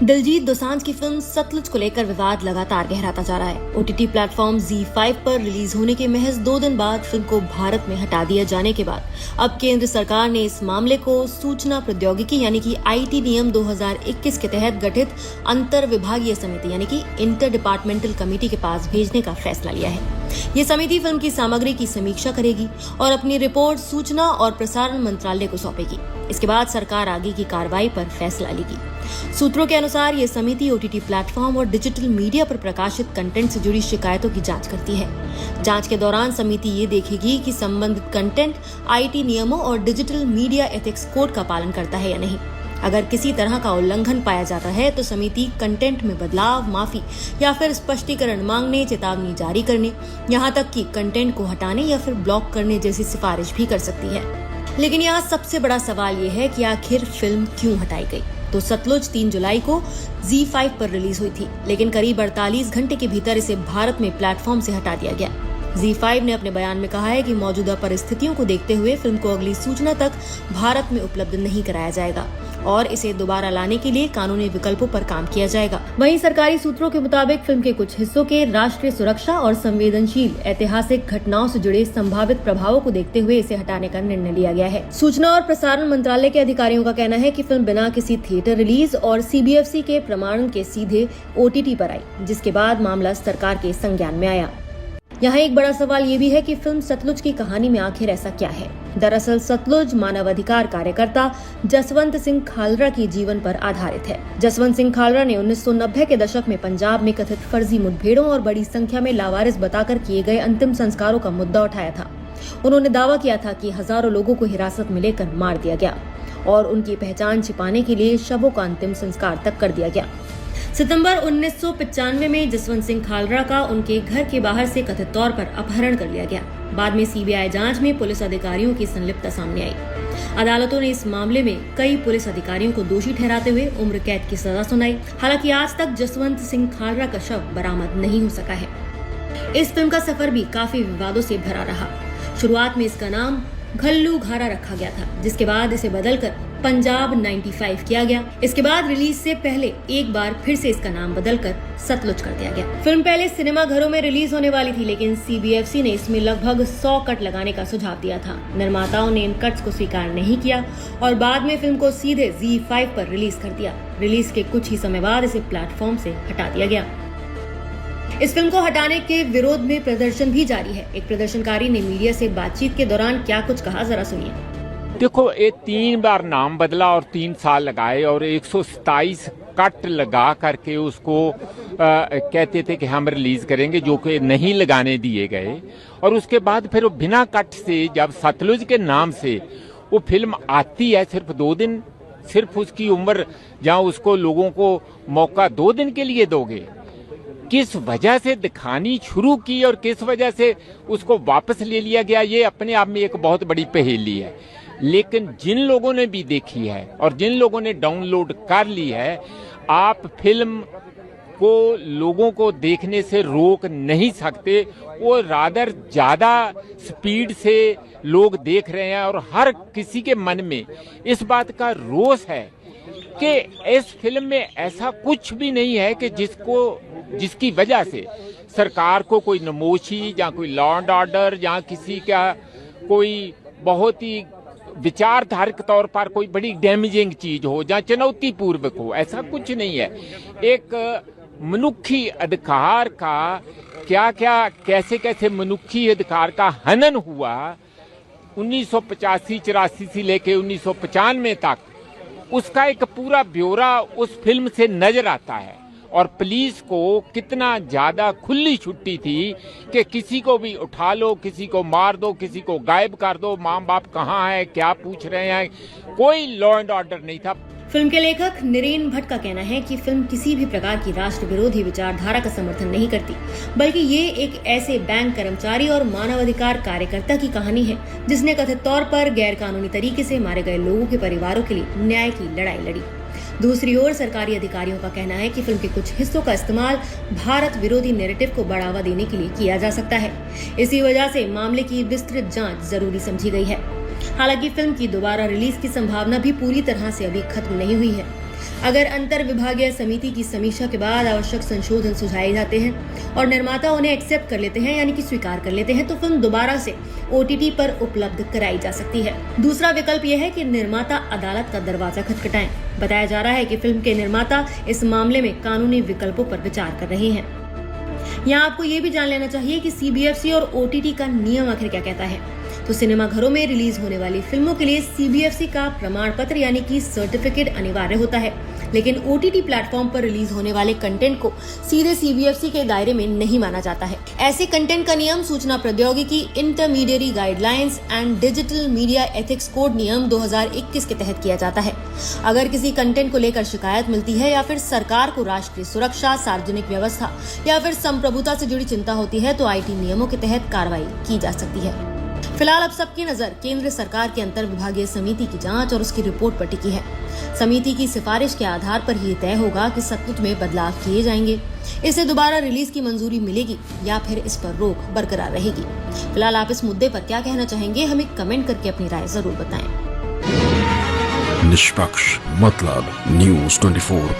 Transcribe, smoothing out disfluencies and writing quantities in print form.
दिलजीत दोसांझ की फिल्म सतलुज को लेकर विवाद लगातार गहराता जा रहा है। ओटीटी प्लेटफॉर्म ZEE5 पर रिलीज होने के महज 2 दिन बाद फिल्म को भारत में हटा दिए जाने के बाद अब केंद्र सरकार ने इस मामले को सूचना प्रौद्योगिकी यानी कि IT नियम 2021 के तहत गठित अंतर विभागीय समिति यानी कि इंटर डिपार्टमेंटल कमेटी के पास भेजने का फैसला लिया है। ये समिति फिल्म की सामग्री की समीक्षा करेगी और अपनी रिपोर्ट सूचना और प्रसारण मंत्रालय को सौंपेगी। इसके बाद सरकार आगे की कार्रवाई पर फैसला लेगी। सूत्रों के अनुसार ये समिति OTT प्लेटफॉर्म और डिजिटल मीडिया पर प्रकाशित कंटेंट से जुड़ी शिकायतों की जांच करती है। जांच के दौरान समिति ये देखेगी कि संबंधित कंटेंट IT नियमों और डिजिटल मीडिया एथिक्स कोड का पालन करता है या नहीं। अगर किसी तरह का उल्लंघन पाया जाता है तो समिति कंटेंट में बदलाव, माफी या फिर स्पष्टीकरण मांगने, चेतावनी जारी करने, यहाँ तक कि कंटेंट को हटाने या फिर ब्लॉक करने जैसी सिफारिश भी कर सकती है। लेकिन यहाँ सबसे बड़ा सवाल ये है कि आखिर फिल्म क्यों हटाई गई। तो सतलुज 3 जुलाई को ZEE5 पर रिलीज हुई थी, लेकिन करीब 48 घंटे के भीतर इसे भारत में प्लेटफॉर्म से हटा दिया गया। ZEE5 ने अपने बयान में कहा है कि मौजूदा परिस्थितियों को देखते हुए फिल्म को अगली सूचना तक भारत में उपलब्ध नहीं कराया जाएगा और इसे दोबारा लाने के लिए कानूनी विकल्पों पर काम किया जाएगा। वहीं सरकारी सूत्रों के मुताबिक फिल्म के कुछ हिस्सों के राष्ट्रीय सुरक्षा और संवेदनशील ऐतिहासिक घटनाओं से जुड़े संभावित प्रभावों को देखते हुए इसे हटाने का निर्णय लिया गया है। सूचना और प्रसारण मंत्रालय के अधिकारियों का कहना है कि फिल्म बिना किसी थिएटर रिलीज और CBFC के प्रमाणन के सीधे OTT पर आई, जिसके बाद मामला सरकार के संज्ञान में आया। यहाँ एक बड़ा सवाल ये भी है कि फिल्म सतलुज की कहानी में आखिर ऐसा क्या है। दरअसल सतलुज मानवाधिकार कार्यकर्ता जसवंत सिंह खालरा की जीवन पर आधारित है। जसवंत सिंह खालरा ने 1990 के दशक में पंजाब में कथित फर्जी मुठभेड़ों और बड़ी संख्या में लावारिस बताकर किए गए अंतिम संस्कारों का मुद्दा उठाया था। उन्होंने दावा किया था कि हजारों लोगों को हिरासत में लेकर मार दिया गया और उनकी पहचान छिपाने के लिए शवों का अंतिम संस्कार तक कर दिया गया। सितंबर 1995 में जसवंत सिंह खालरा का उनके घर के बाहर से कथित तौर पर अपहरण कर लिया गया। बाद में CBI जांच में पुलिस अधिकारियों की संलिप्तता सामने आई। अदालतों ने इस मामले में कई पुलिस अधिकारियों को दोषी ठहराते हुए उम्र कैद की सजा सुनाई। हालांकि आज तक जसवंत सिंह खालरा का शव बरामद नहीं हो सका है। इस फिल्म का सफर भी काफी विवादों से भरा रहा। शुरुआत में इसका नाम घल्लू घारा रखा गया था, जिसके बाद इसे बदलकर पंजाब 95 किया गया। इसके बाद रिलीज से पहले एक बार फिर से इसका नाम बदलकर सतलुज कर दिया गया। फिल्म पहले सिनेमा घरों में रिलीज होने वाली थी, लेकिन CBFC ने इसमें लगभग 100 कट लगाने का सुझाव दिया था। निर्माताओं ने इन कट्स को स्वीकार नहीं किया और बाद में फिल्म को सीधे ZEE5 पर रिलीज कर दिया। रिलीज के कुछ ही समय बाद इसे प्लेटफॉर्म से हटा दिया गया। इस फिल्म को हटाने के विरोध में प्रदर्शन भी जारी है। एक प्रदर्शनकारी ने मीडिया से बातचीत के दौरान क्या कुछ कहा, जरा सुनिए। देखो, ये 3 बार नाम बदला और 3 साल लगाए और 127 कट लगा करके उसको कहते थे कि हम रिलीज करेंगे, जो कि नहीं लगाने दिए गए। और उसके बाद फिर वो बिना कट से जब सतलुज के नाम से वो फिल्म आती है, सिर्फ 2 दिन, सिर्फ उसकी उम्र, जहाँ उसको लोगों को मौका 2 दिन के लिए दोगे, किस वजह से दिखानी शुरू की और किस वजह से उसको वापस ले लिया गया, ये अपने आप में एक बहुत बड़ी पहेली है। लेकिन जिन लोगों ने भी देखी है और जिन लोगों ने डाउनलोड कर ली है, आप फिल्म को लोगों को देखने से रोक नहीं सकते। वो रादर ज्यादा स्पीड से लोग देख रहे हैं और हर किसी के मन में इस बात का रोष है कि इस फिल्म में ऐसा कुछ भी नहीं है कि जिसकी वजह से सरकार को कोई नमोशी या कोई लॉ एंड ऑर्डर या किसी का कोई बहुत ही विचारधारक तौर पर कोई बड़ी डैमेजिंग चीज हो या चुनौतीपूर्वक हो, ऐसा कुछ नहीं है। एक मनुष्य अधिकार का कैसे मनुष्य अधिकार का हनन हुआ 1985-84 से लेके 1995 तक, उसका एक पूरा ब्यौरा उस फिल्म से नजर आता है। और पुलिस को कितना ज्यादा खुली छुट्टी थी कि किसी को भी उठा लो, किसी को मार दो, किसी को गायब कर दो, माँ बाप कहाँ है, क्या पूछ रहे हैं, कोई लॉ एंड ऑर्डर नहीं था। फिल्म के लेखक नरेन भट्ट का कहना है कि फिल्म किसी भी प्रकार की राष्ट्र विरोधी विचारधारा का समर्थन नहीं करती, बल्कि ये एक ऐसे बैंक कर्मचारी और मानवाधिकार कार्यकर्ता की कहानी है जिसने कथित तौर पर गैर कानूनी तरीके से मारे गए लोगों के परिवारों के लिए न्याय की लड़ाई लड़ी। दूसरी ओर सरकारी अधिकारियों का कहना है कि फिल्म के कुछ हिस्सों का इस्तेमाल भारत विरोधी नैरेटिव को बढ़ावा देने के लिए किया जा सकता है। इसी वजह से मामले की विस्तृत जांच जरूरी समझी गई है। हालांकि फिल्म की दोबारा रिलीज की संभावना भी पूरी तरह से अभी खत्म नहीं हुई है। अगर अंतर विभागीय समिति की समीक्षा के बाद आवश्यक संशोधन सुझाए जाते हैं और निर्माता उन्हें एक्सेप्ट कर लेते हैं यानी कि स्वीकार कर लेते हैं तो फिल्म दोबारा से OTT पर उपलब्ध कराई जा सकती है। दूसरा विकल्प यह है कि निर्माता अदालत का दरवाजा खटखटाएं। बताया जा रहा है कि फिल्म के निर्माता इस मामले में कानूनी विकल्पों पर विचार कर रहे हैं। यहाँ आपको ये भी जान लेना चाहिए कि CBFC और OTT का नियम आखिर क्या कहता है। तो सिनेमाघरों में रिलीज होने वाली फिल्मों के लिए CBFC का प्रमाण पत्र यानी कि सर्टिफिकेट अनिवार्य होता है, लेकिन OTT प्लेटफॉर्म पर रिलीज होने वाले कंटेंट को सीधे CBFC के दायरे में नहीं माना जाता है। ऐसे कंटेंट का नियम सूचना प्रौद्योगिकी intermediary guidelines and digital media ethics code नियम 2021 के तहत किया जाता है। अगर किसी कंटेंट को लेकर शिकायत मिलती है या फिर सरकार को राष्ट्रीय सुरक्षा, सार्वजनिक व्यवस्था या फिर संप्रभुता से जुड़ी चिंता होती है तो IT नियमों के तहत कार्रवाई की जा सकती है। फिलहाल अब सबकी नजर केंद्र सरकार की अंतर विभागीय समिति की जांच और उसकी रिपोर्ट पर टिकी है। समिति की सिफारिश के आधार पर ही तय होगा कि सतलुज में बदलाव किए जाएंगे, इसे दोबारा रिलीज की मंजूरी मिलेगी या फिर इस पर रोक बरकरार रहेगी। फिलहाल आप इस मुद्दे पर क्या कहना चाहेंगे, हमें कमेंट करके अपनी राय जरूर बताएं। निष्पक्ष मतलब News 24